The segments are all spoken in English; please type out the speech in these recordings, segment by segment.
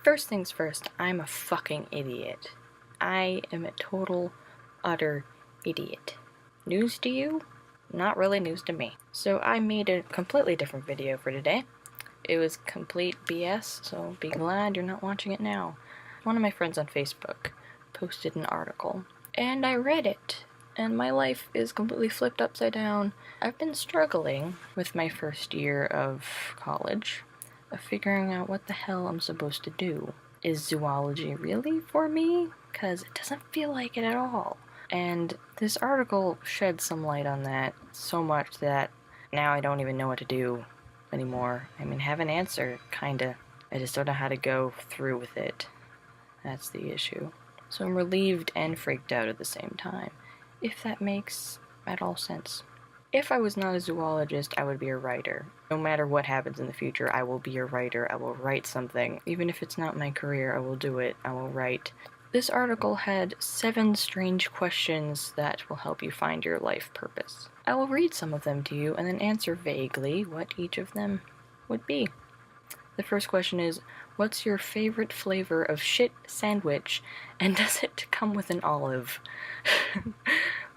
First things first, I'm a fucking idiot. I am a total, utter idiot. News to you? Not really news to me. So I made a completely different video for today. It was complete BS, so be glad you're not watching it now. One of my friends on Facebook posted an article, and I read it, and my life is completely flipped upside down. I've been struggling with my first year of college, of figuring out what the hell I'm supposed to do. Is zoology really for me? Because it doesn't feel like it at all. And this article shed some light on that so much that now I don't even know what to do anymore. I mean, have an answer, kinda. I just don't know how to go through with it. That's the issue. So I'm relieved and freaked out at the same time, if that makes at all sense. If I was not a zoologist, I would be a writer. No matter what happens in the future, I will be a writer. I will write something. Even if it's not my career, I will do it. I will write. This article had 7 strange questions that will help you find your life purpose. I will read some of them to you and then answer vaguely what each of them would be. The first question is, what's your favorite flavor of shit sandwich, and does it come with an olive?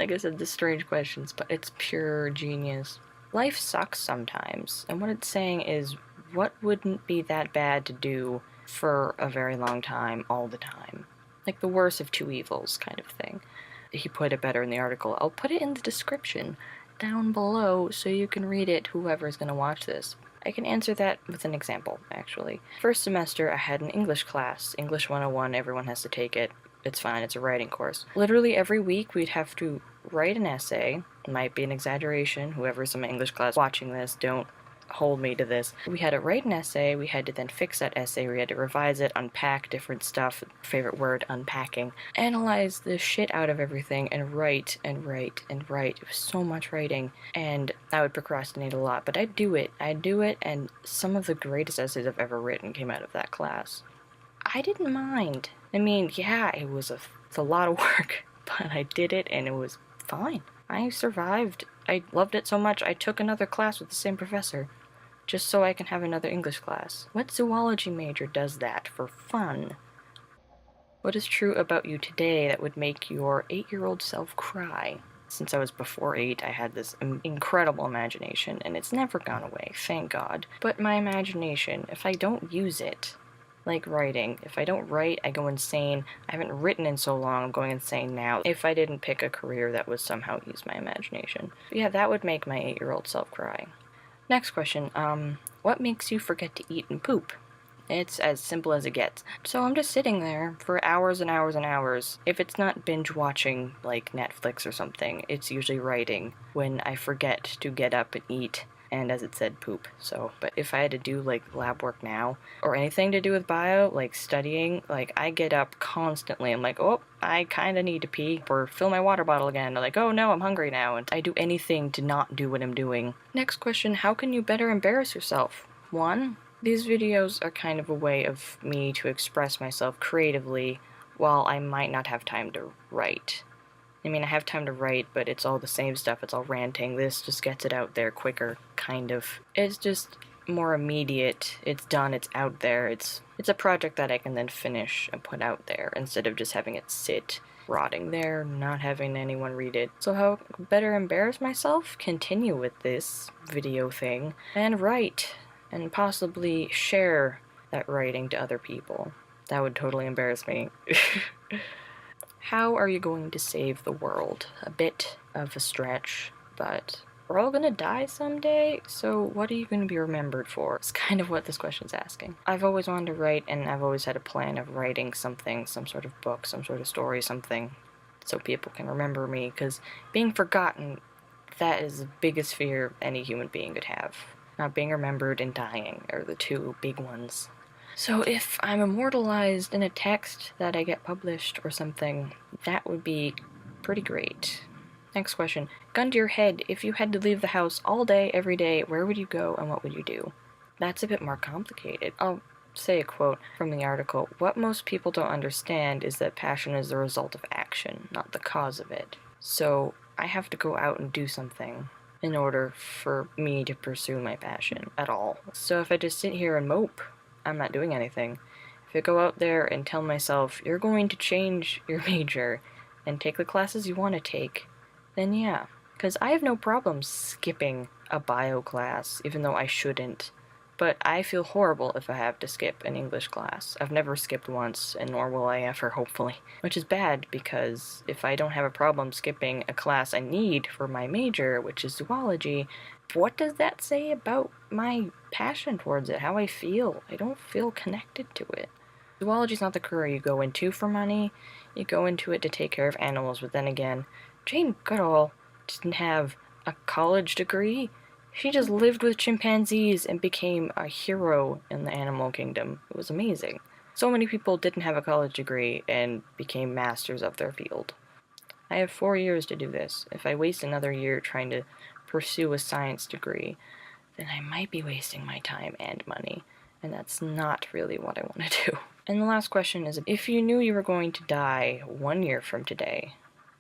Like I said, the strange questions, but it's pure genius. Life sucks sometimes, and what it's saying is, what wouldn't be that bad to do for a very long time, all the time? Like the worst of two evils kind of thing. He put it better in the article. I'll put it in the description down below so you can read it, whoever's gonna watch this. I can answer that with an example, actually. First semester, I had an English class. English 101, everyone has to take it. It's fine, it's a writing course. Literally every week, we'd have to write an essay. It might be an exaggeration. Whoever's in my English class watching this, don't hold me to this. We had to write an essay, we had to then fix that essay, we had to revise it, unpack different stuff, favorite word, unpacking, analyze the shit out of everything, and write, and write, and write. It was so much writing, and I would procrastinate a lot, but I'd do it, and some of the greatest essays I've ever written came out of that class. I didn't mind. I mean, yeah, it's a lot of work, but I did it, and it was fine. I survived. I loved it so much, I took another class with the same professor, just so I can have another English class. What zoology major does that for fun? What is true about you today that would make your 8-year-old self cry? Since I was before 8, I had this incredible imagination, and it's never gone away, thank God. But my imagination, if I don't use it, like writing, if I don't write, I go insane. I haven't written in so long, I'm going insane now. If I didn't pick a career that would somehow use my imagination. But yeah, that would make my 8-year-old self cry. Next question, what makes you forget to eat and poop? It's as simple as it gets. So I'm just sitting there for hours and hours and hours. If it's not binge watching like Netflix or something, it's usually writing when I forget to get up and eat, and as it said, poop. So, but if I had to do like lab work now, or anything to do with bio, like studying, like I get up constantly. I'm like, oh, I kinda need to pee, or fill my water bottle again. I'm like, oh no, I'm hungry now, and I do anything to not do what I'm doing. Next question, how can you better embarrass yourself? 1, these videos are kind of a way of me to express myself creatively while I might not have time to write. I mean, I have time to write, but it's all the same stuff, it's all ranting. This just gets it out there quicker, kind of. It's just more immediate, it's done, it's out there, it's a project that I can then finish and put out there, instead of just having it sit, rotting there, not having anyone read it. So how better embarrass myself? Continue with this video thing, and write, and possibly share that writing to other people. That would totally embarrass me. How are you going to save the world? A bit of a stretch, but we're all gonna die someday, so what are you gonna be remembered for? It's kind of what this question's asking. I've always wanted to write, and I've always had a plan of writing something, some sort of book, some sort of story, something, so people can remember me, because being forgotten, that is the biggest fear any human being could have. Not being remembered and dying are the two big ones. So if I'm immortalized in a text that I get published or something, that would be pretty great. Next question. Gun to your head, if you had to leave the house all day, every day, where would you go and what would you do? That's a bit more complicated. I'll say a quote from the article. What most people don't understand is that passion is the result of action, not the cause of it. So I have to go out and do something in order for me to pursue my passion at all. So if I just sit here and mope, I'm not doing anything. If I go out there and tell myself, you're going to change your major and take the classes you want to take, then yeah. Because I have no problem skipping a bio class, even though I shouldn't. But I feel horrible if I have to skip an English class. I've never skipped once, and nor will I ever, hopefully. Which is bad, because if I don't have a problem skipping a class I need for my major, which is zoology, what does that say about my passion towards it, how I feel? I don't feel connected to it. Zoology's not the career you go into for money. You go into it to take care of animals, but then again, Jane Goodall didn't have a college degree. She just lived with chimpanzees and became a hero in the animal kingdom. It was amazing. So many people didn't have a college degree and became masters of their field. I have 4 years to do this. If I waste another year trying to pursue a science degree, then I might be wasting my time and money, and that's not really what I want to do. And the last question is, if you knew you were going to die 1 year from today,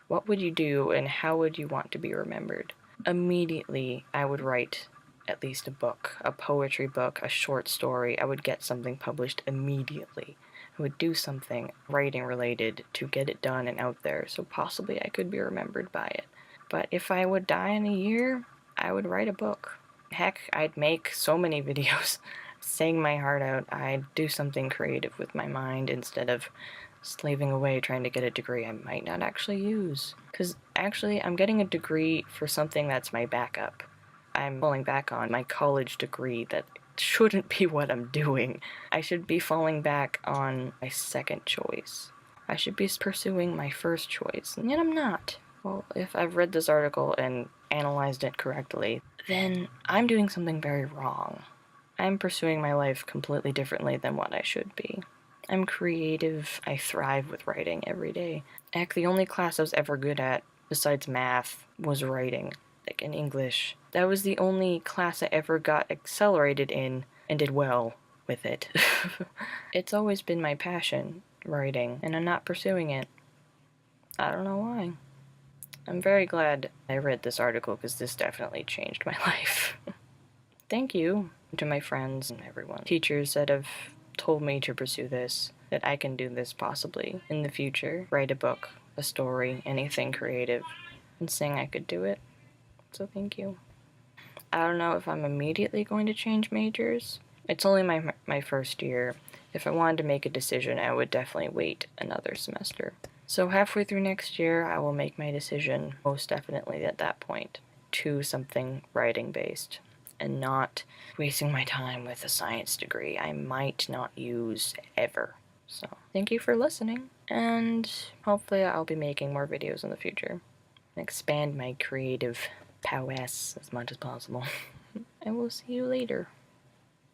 what would you do and how would you want to be remembered? Immediately, I would write at least a book, a poetry book, a short story. I would get something published immediately. I would do something writing related to get it done and out there, so possibly I could be remembered by it. But if I would die in a year, I would write a book. Heck, I'd make so many videos saying my heart out. I'd do something creative with my mind instead of slaving away trying to get a degree I might not actually use. Because actually, I'm getting a degree for something that's my backup. I'm falling back on my college degree that shouldn't be what I'm doing. I should be falling back on my second choice. I should be pursuing my first choice, and yet I'm not. Well, if I've read this article and analyzed it correctly, then I'm doing something very wrong. I'm pursuing my life completely differently than what I should be. I'm creative. I thrive with writing every day. Heck, the only class I was ever good at, besides math, was writing, like in English. That was the only class I ever got accelerated in and did well with it. It's always been my passion, writing, and I'm not pursuing it. I don't know why. I'm very glad I read this article because this definitely changed my life. Thank you to my friends and everyone, teachers that have told me to pursue this, that I can do this possibly in the future, write a book, a story, anything creative, and saying I could do it. So thank you. I don't know if I'm immediately going to change majors. It's only my first year. If I wanted to make a decision, I would definitely wait another semester. So halfway through next year, I will make my decision, most definitely at that point, to something writing-based, and not wasting my time with a science degree I might not use ever. So, thank you for listening, and hopefully I'll be making more videos in the future, and expand my creative prowess as much as possible. I will see you later.